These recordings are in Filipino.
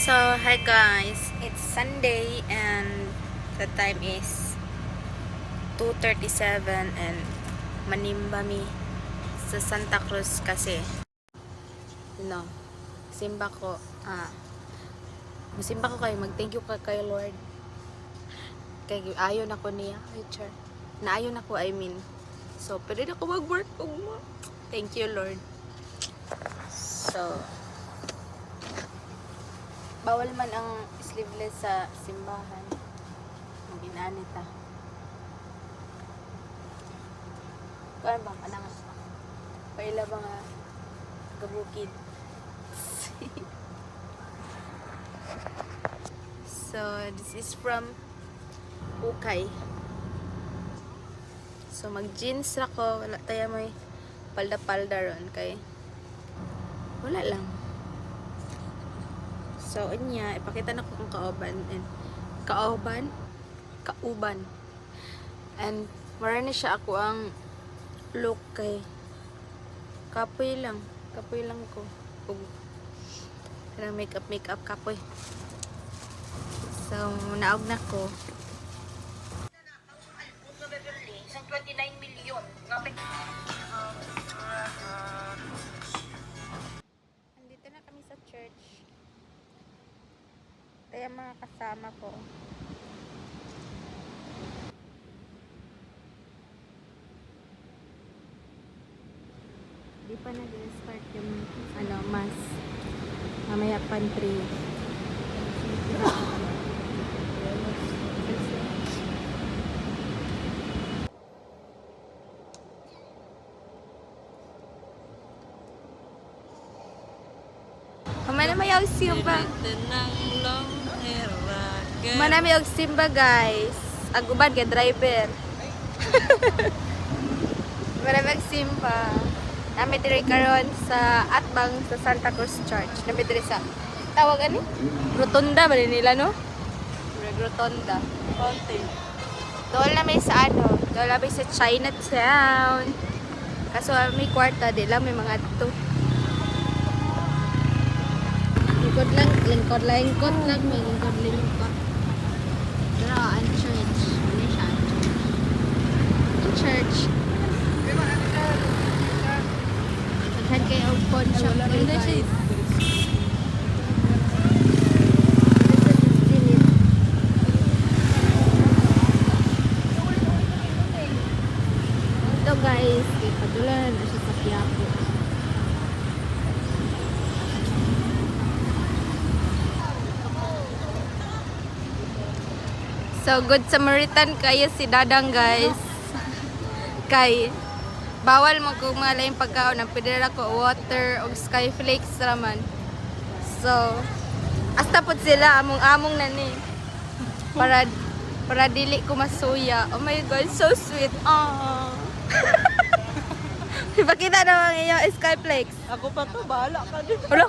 So, hi guys, it's Sunday and the time is 2:37 and manimba mi sa Santa Cruz kasi simba ko musimba ko kayo, mag-thank you ka kay Lord kay ayon ako niya, naayon ako, I mean, so pwede na ako mag-work thank you Lord. So bawal man ang sleeveless sa simbahan. Ang ginanita. Kaya bang anang paila ba nga gabukid. So this is from Ukay. So mag jeans ra ko, wala tayo may palda-palda ron kay wala lang. So, niya, ipakita na ko kung kauban. And, marami siya ako ang look kay kapoy lang ko. Parang makeup kapoy. So, naog na ko. Isang 29 milyon. Nandito na kami sa church. Kaya mga kasama ko. Di pa nag-start yung mass. Mamaya pantry. Mamaya na may simba. Manami og simba guys. Aguban kay driver. Manami og simba. Nami diri karon sa Atbang sa Santa Cruz Church. Nami diri sa tawag ani? Rotunda ba nila no? Rotunda. Fountain. Doon na may sa doon na may sa Chinatown. Kaso may kwarta di lang may mga dito. Lingkod lang, may lingkod. Pero ang church, ano siya ang church. Naghan kayo ang pawn shop kayo guys. Ito guys, padulan na siya sa Quiapo. So, good Samaritan kayo si Dadang guys. Kay, bawal mo kung mga laing pagkaon. Ang pwede ko water o skyflakes raman. So, hasta po sila, among na ni. Para dili ko masuya. Oh my God, so sweet. Aww. Ipakita naman iyo skyflakes. Ako pa to, bahala ka din. Ano?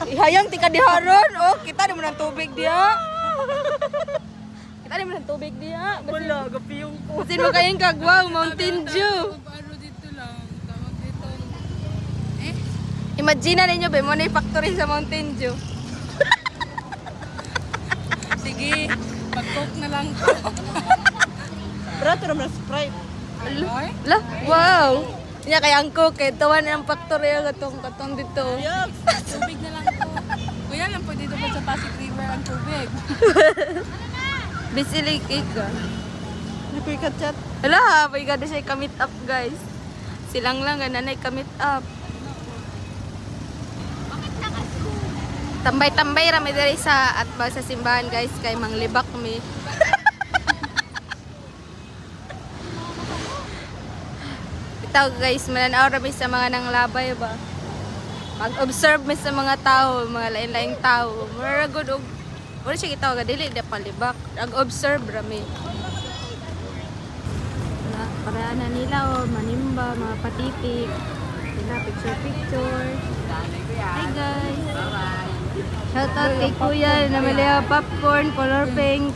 Ihayang tika diharon. Oh, kita mo ng tubig diha. Kita mo ng tubig diha. Wala, gapiyong ko. Basin mo kayong kagwaw, Mountain Dew. Ano dito lang, tawag dito. Imagine ninyo, be, mo na yung factory sa Mountain Dew. Sige, mag-coke na lang ko. Brato naman Sprite. Ay? La, wow! Kaya kaya ang cook, tawan ng factory katong dito. Yuck! Tubig na lang ko. Kuya lang po dito pa sa Pasig River ang tubig. Bisili cake ka. Ano ko ikat-chat? Hala, may ganda siya kamit up guys. Silang lang, nanay kamit up. Tambay-tambay rami diri sa Atbang sa simbahan guys, kay manglibak mi. Ito guys, mananaw rami sa mga nanglabay ba. Mag-observe mi sa mga tao, mga lain-laing tao. Mura good og wala siya kitawag dili di palibak. Ag-observe rami. Para na nila manimba, mga patitik. Sila picture. Hi guys. Bye-bye. Shout out kay Kuya na may popcorn, color pink.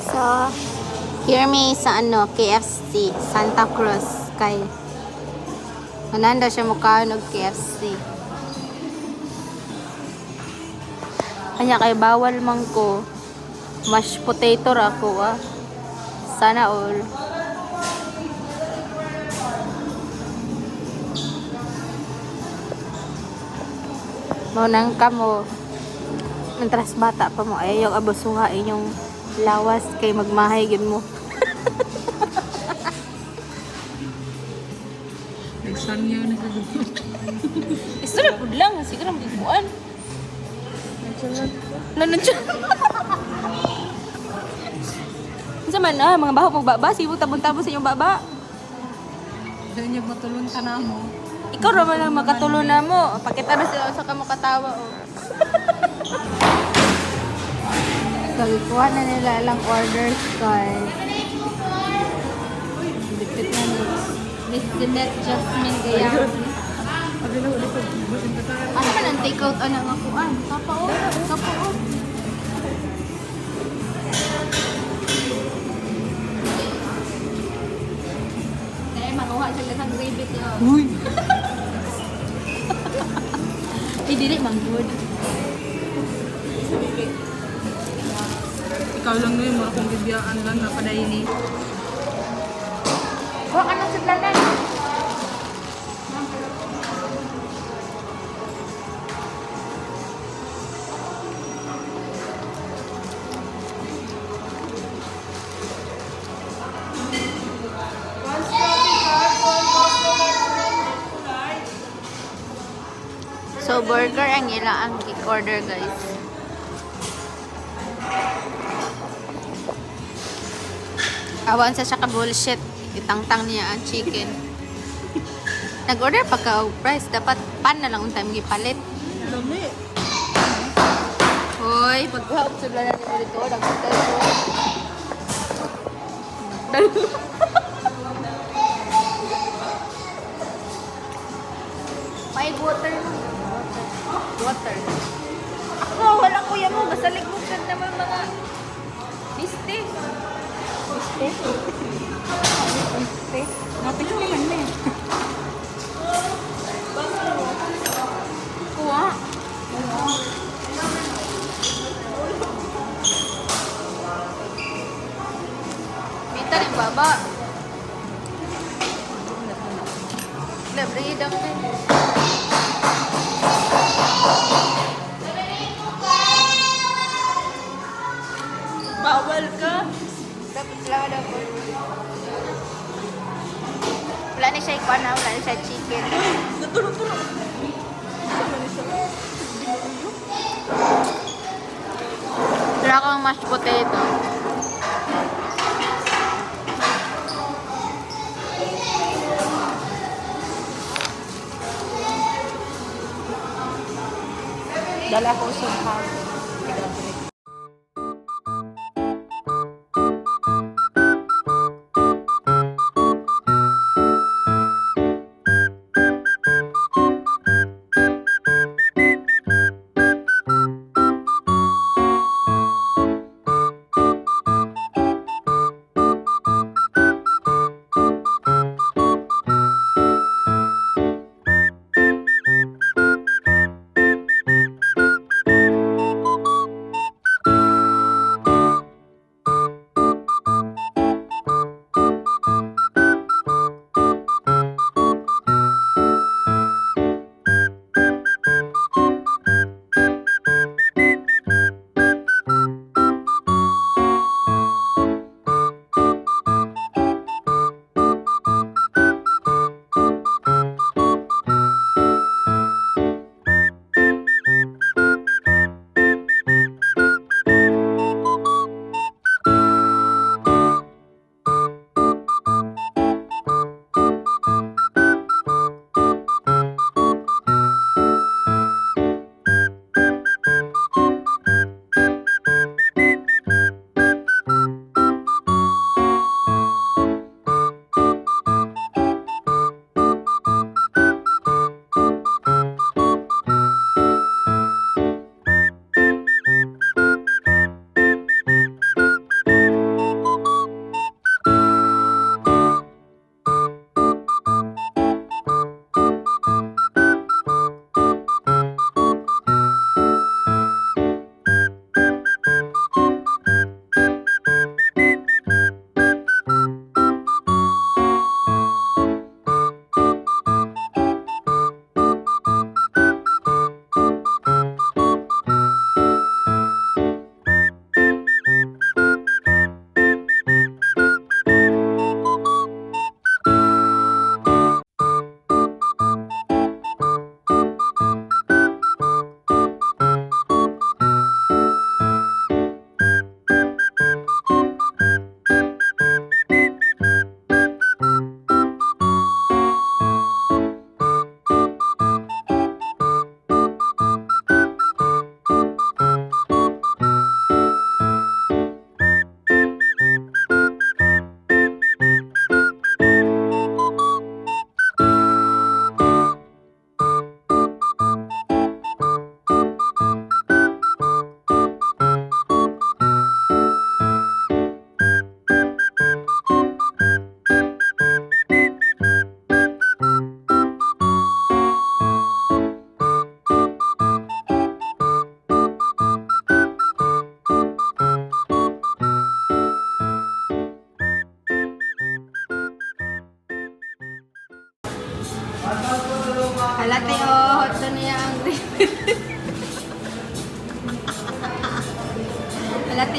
So, Hear me sa ano, KFC, Santa Cruz, kay mananda siya mukha ng KFC. Kanya kay bawal man ko, mashed potato ra ko ah. Sana all. Maunang kamo, mantras bata pa mo, ayaw abusuhain yung lawas kay magmahay gid mo. Nagsangyaw na sa dugo. Istorya pud lang, siguro magkuan. Nanunod. Sa man mga baho pagbaba, sibog tabon-tabon sa inyong baba. Doon yung matulong ka na mo. Ikaw ra man ang makatulong na mo. Pakita na sila sa kamo katawa oh. So, ikuha na nila ilang orders kay Dikit na Miss Jeanette Jasmine Gayam. Ano man ang take out ana nga kuan? Kapao. Dahil makuha siya ng gravy niya. Uy! Dili man good. Ikaw lang na yun, mura kong bibiyaan lang na padayin ni. Kuha ka ng sudlanan. So, burger ang ilang order guys. Awan sa siya ka bullshit. Itangtang niya ang chicken. Nag-order pa ka og price. Dapat pan na lang untay gipalit. Lami. Hoy, pagkuha og sudlanan nimo dito, nagsuntay ko. May water na. Water. Ako, wala kuya mo. Basta ligmutan naman mga biste. Biste? Biste? Napit ko naman na eh. Kuha. Mita rin baba. Labre dang din. Bawal ka. Dapat sila daw. Wala na siya ikuan na, wala na siya chicken. Natulog-tulog. Wala kang mashed potato. Dala ko sa house.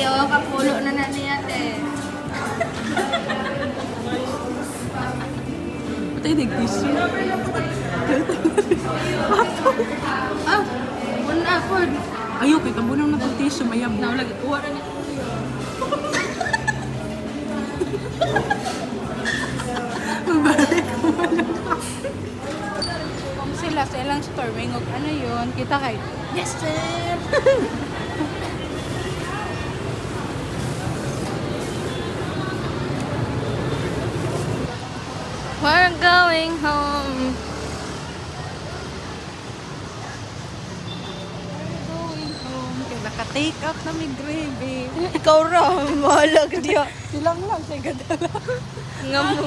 oh, kapulo na na niya eh. Patay nag-tissue. Ah, wala po. Ayaw, kay tabunang na pag tissue, mayab na. Lagi, kuha na niya. Mabalik ko Kung sila sa ilang store, may ngog ano yun, kita kay, yes sir! We're going home. Going home, kaya naka-take out na may gravy. Ikaw ra, mahala ka diya. Silang lang siya gadala. Nga mo.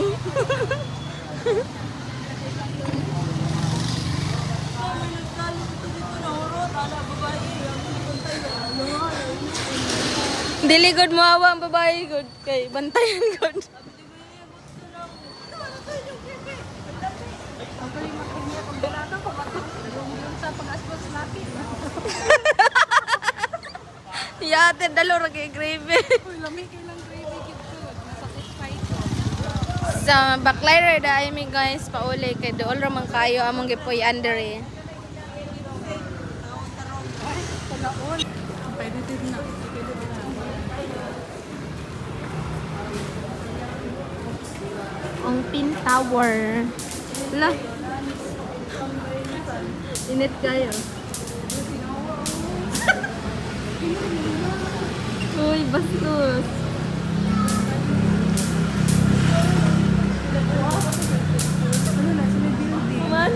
Dili good mo awa ang babae good kay bantayan good. Yate dalo ra kay gravy. Uy, lamig kayo ng gravy kito. Nasatisfied ko. Sa backlighter da mi guys pauli kay dool ra man kayo among gipoy under eh. Palaon. Pwede din na. Ang Pin Tower. La. Init kayo. Uy, bastos. Man?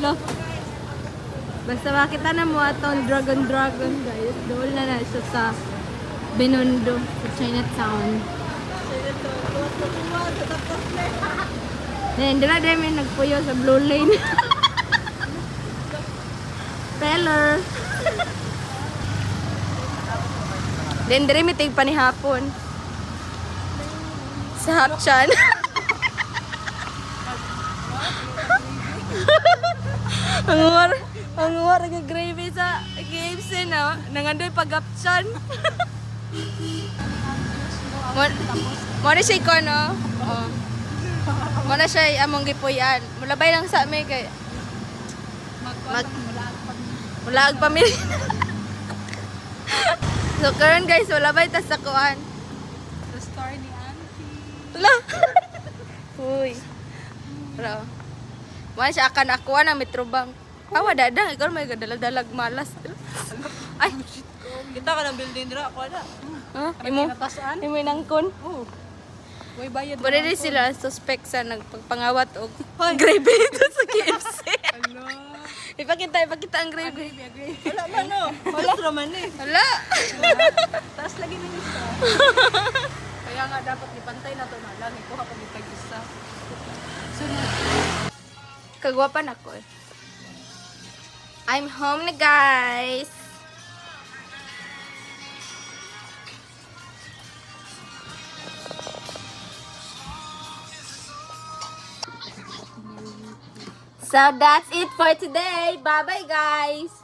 Lo. Basta makita na mo atong dragon guys. Doon na siya sa Binondo, sa Chinatown. Hindi na dahil may nagpuyo sa Blue Lane. Peller. Then dire mi tig panihapon. Sa Hapchan. ang war nga gravy sa KFC na nangandoy pag-Hapchan. Mo na siya ko no. Oh. Mo na siya among gipuyan. Mulabay lang sa mi kay wala ag pamilya. So karon guys, wala ba ta sa kuan? The store ni Auntie. Wala. Uy. Bro. Mo siya akan akuan ang Metrobank. Awa dadang ikaw may dalag malas. Ay, Kita ka ng building dira, ako na. ha? Imo. Natasaan? Imo nangkon. Oh. Way bayad. Pwede rin sila suspect sa nagpagpangawat og gravy dito sa KFC. Hello. Ipakita ang gravy. Wala man no. Wala raman eh. Hala. Taas lagi na isa. Kaya nga dapat ipantay na to na lang. Ikuha pa yung tag-isa. Sunod. Kagwapan ako eh. I'm home na guys. So that's it for today. Bye bye guys.